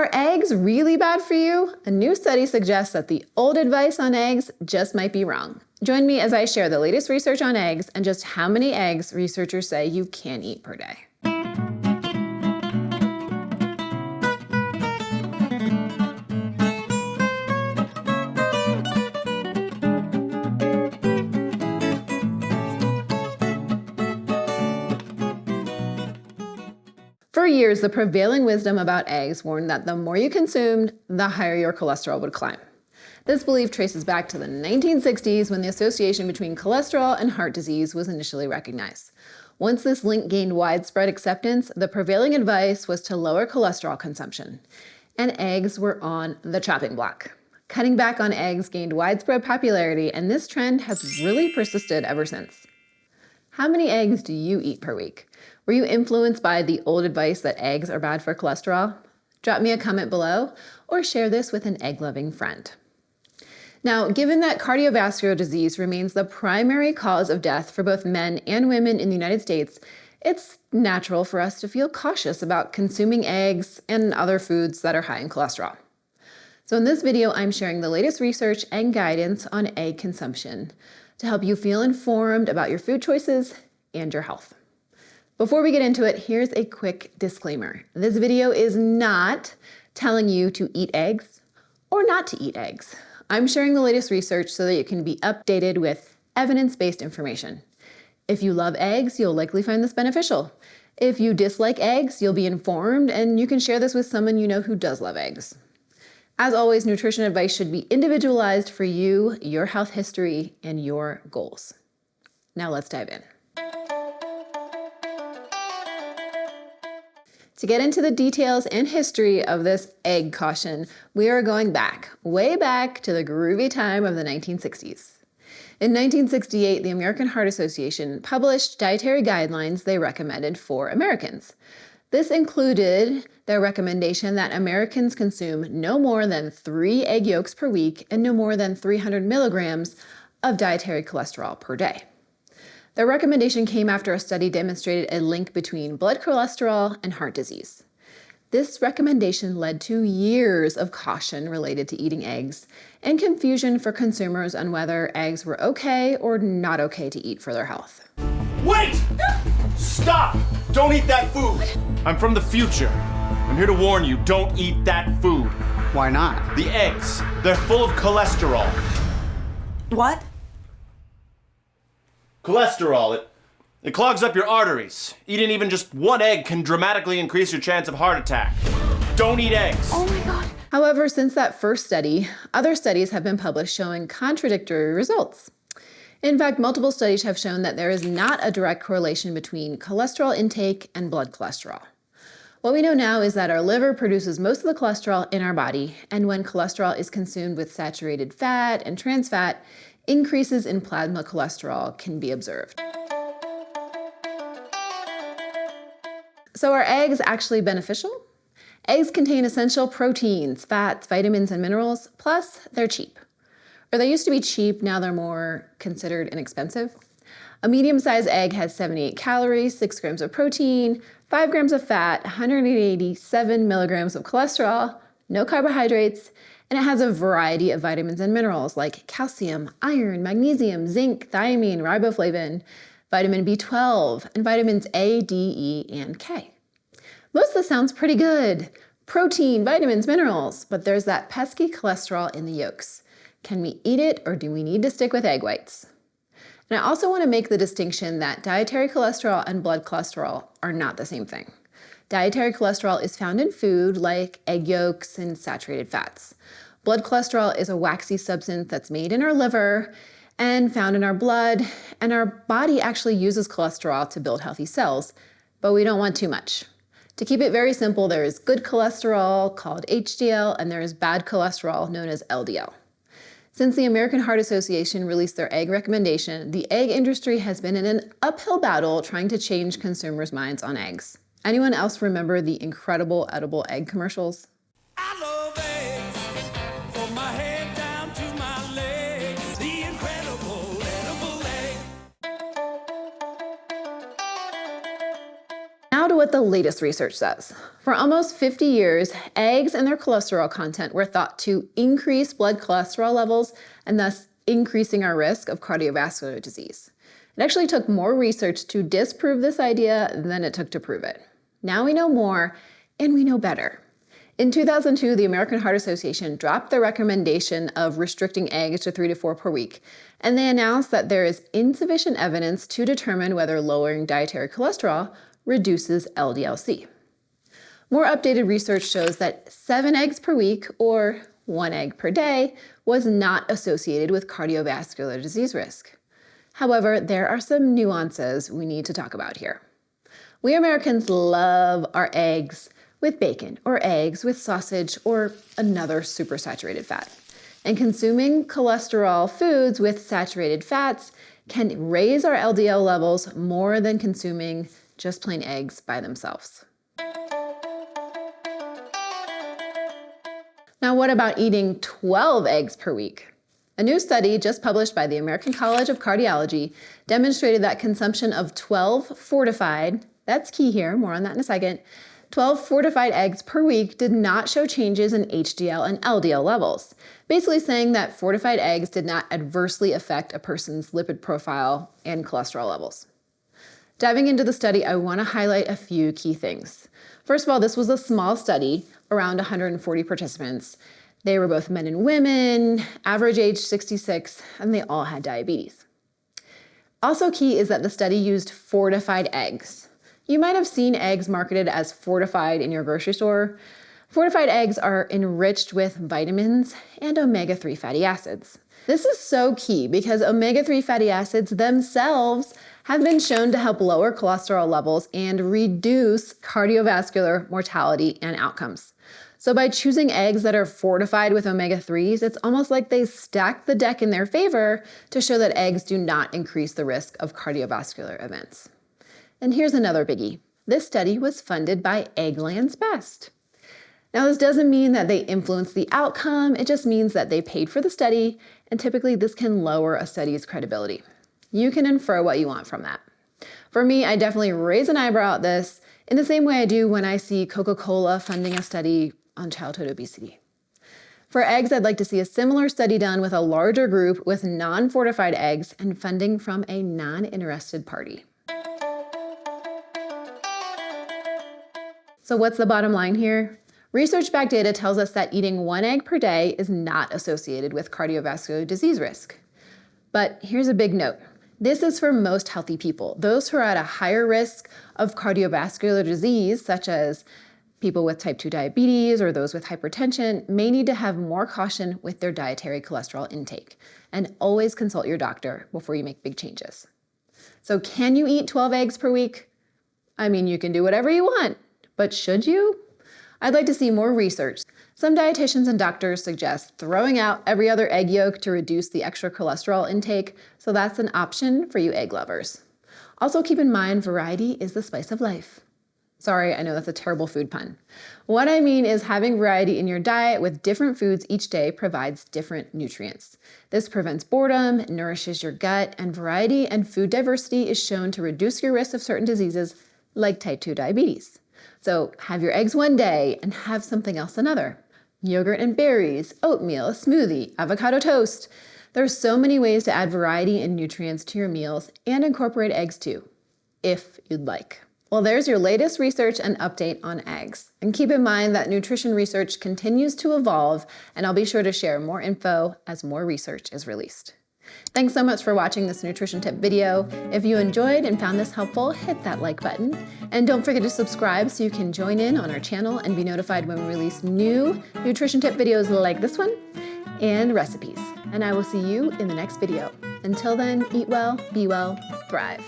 Are eggs really bad for you? A new study suggests that the old advice on eggs just might be wrong. Join me as I share the latest research on eggs and just how many eggs researchers say you can eat per day. For years, the prevailing wisdom about eggs warned that the more you consumed, the higher your cholesterol would climb. This belief traces back to the 1960s when the association between cholesterol and heart disease was initially recognized. Once this link gained widespread acceptance, the prevailing advice was to lower cholesterol consumption, and eggs were on the chopping block. Cutting back on eggs gained widespread popularity, and this trend has really persisted ever since. How many eggs do you eat per week? Were you influenced by the old advice that eggs are bad for cholesterol? Drop me a comment below or share this with an egg-loving friend. Now, given that cardiovascular disease remains the primary cause of death for both men and women in the United States, it's natural for us to feel cautious about consuming eggs and other foods that are high in cholesterol. So in this video, I'm sharing the latest research and guidance on egg consumption to help you feel informed about your food choices and your health. Before we get into it, here's a quick disclaimer. This video is not telling you to eat eggs or not to eat eggs. I'm sharing the latest research so that you can be updated with evidence-based information. If you love eggs, you'll likely find this beneficial. If you dislike eggs, you'll be informed and you can share this with someone you know who does love eggs. As always, nutrition advice should be individualized for you, your health history, and your goals. Now let's dive in. To get into the details and history of this egg caution, we are going back, way back to the groovy time of the 1960s. In 1968, the American Heart Association published dietary guidelines they recommended for Americans. This included their recommendation that Americans consume no more than 3 egg yolks per week and no more than 300 milligrams of dietary cholesterol per day. Their recommendation came after a study demonstrated a link between blood cholesterol and heart disease. This recommendation led to years of caution related to eating eggs and confusion for consumers on whether eggs were okay or not okay to eat for their health. Wait! Stop! Don't eat that food! I'm from the future. I'm here to warn you, don't eat that food. Why not? The eggs, they're full of cholesterol. What? Cholesterol, it clogs up your arteries. Eating even just one egg can dramatically increase your chance of heart attack. Don't eat eggs. Oh my God. However, since that first study, other studies have been published showing contradictory results. In fact, multiple studies have shown that there is not a direct correlation between cholesterol intake and blood cholesterol. What we know now is that our liver produces most of the cholesterol in our body, and when cholesterol is consumed with saturated fat and trans fat, increases in plasma cholesterol can be observed. So are eggs actually beneficial? Eggs contain essential proteins, fats, vitamins, and minerals, plus they're cheap. Or they used to be cheap, now they're more considered inexpensive. A medium-sized egg has 78 calories, 6 grams of protein, 5 grams of fat, 187 milligrams of cholesterol, no carbohydrates, and it has a variety of vitamins and minerals like calcium, iron, magnesium, zinc, thiamine, riboflavin, vitamin B12, and vitamins A, D, E, and K. Most of this sounds pretty good. Protein, vitamins, minerals, but there's that pesky cholesterol in the yolks. Can we eat it or do we need to stick with egg whites? And I also want to make the distinction that dietary cholesterol and blood cholesterol are not the same thing. Dietary cholesterol is found in food like egg yolks and saturated fats. Blood cholesterol is a waxy substance that's made in our liver and found in our blood, and our body actually uses cholesterol to build healthy cells, but we don't want too much. To keep it very simple, there is good cholesterol called HDL, and there is bad cholesterol known as LDL. Since the American Heart Association released their egg recommendation, the egg industry has been in an uphill battle trying to change consumers' minds on eggs. Anyone else remember the incredible edible egg commercials? I love eggs, from my head down to my legs, the incredible edible egg. Now to what what the latest research says. For almost 50 years, eggs and their cholesterol content were thought to increase blood cholesterol levels and thus increasing our risk of cardiovascular disease. It actually took more research to disprove this idea than it took to prove it. Now we know more, and we know better. In 2002, the American Heart Association dropped the recommendation of restricting eggs to 3 to 4 per week, and they announced that there is insufficient evidence to determine whether lowering dietary cholesterol reduces LDL-C. More updated research shows that 7 eggs per week, or 1 egg per day, was not associated with cardiovascular disease risk. However, there are some nuances we need to talk about here. We Americans love our eggs with bacon, or eggs with sausage, or another supersaturated fat. And consuming cholesterol foods with saturated fats can raise our LDL levels more than consuming just plain eggs by themselves. Now, what about eating 12 eggs per week? A new study just published by the American College of Cardiology demonstrated that consumption of 12 fortified, that's key here, more on that in a second, 12 fortified eggs per week did not show changes in HDL and LDL levels, basically saying that fortified eggs did not adversely affect a person's lipid profile and cholesterol levels. Diving into the study, I want to highlight a few key things. First of all, this was a small study, around 140 participants. They were both men and women, average age 66, and they all had diabetes. Also key is that the study used fortified eggs. You might have seen eggs marketed as fortified in your grocery store. Fortified eggs are enriched with vitamins and omega-3 fatty acids. This is so key because omega-3 fatty acids themselves have been shown to help lower cholesterol levels and reduce cardiovascular mortality and outcomes. So by choosing eggs that are fortified with omega-3s, it's almost like they stack the deck in their favor to show that eggs do not increase the risk of cardiovascular events. And here's another biggie. This study was funded by Eggland's Best. Now, this doesn't mean that they influenced the outcome. It just means that they paid for the study, and typically this can lower a study's credibility. You can infer what you want from that. For me, I definitely raise an eyebrow at this in the same way I do when I see Coca-Cola funding a study on childhood obesity. For eggs, I'd like to see a similar study done with a larger group with non-fortified eggs and funding from a non-interested party. So what's the bottom line here? Research-backed data tells us that eating 1 egg per day is not associated with cardiovascular disease risk. But here's a big note. This is for most healthy people. Those who are at a higher risk of cardiovascular disease, such as people with type 2 diabetes or those with hypertension, may need to have more caution with their dietary cholesterol intake. And always consult your doctor before you make big changes. So can you eat 12 eggs per week? I mean, you can do whatever you want, but should you? I'd like to see more research. Some dietitians and doctors suggest throwing out every other egg yolk to reduce the extra cholesterol intake, so that's an option for you egg lovers. Also keep in mind, variety is the spice of life. Sorry, I know that's a terrible food pun. What I mean is having variety in your diet with different foods each day provides different nutrients. This prevents boredom, nourishes your gut, and variety and food diversity is shown to reduce your risk of certain diseases like type 2 diabetes. So have your eggs one day and have something else another. Yogurt and berries, oatmeal, a smoothie, avocado toast. There are so many ways to add variety and nutrients to your meals and incorporate eggs too, if you'd like. Well, there's your latest research and update on eggs. And keep in mind that nutrition research continues to evolve, and I'll be sure to share more info as more research is released. Thanks so much for watching this nutrition tip video. If you enjoyed and found this helpful, hit that like button. And don't forget to subscribe so you can join in on our channel and be notified when we release new nutrition tip videos like this one and recipes. And I will see you in the next video. Until then, eat well, be well, thrive.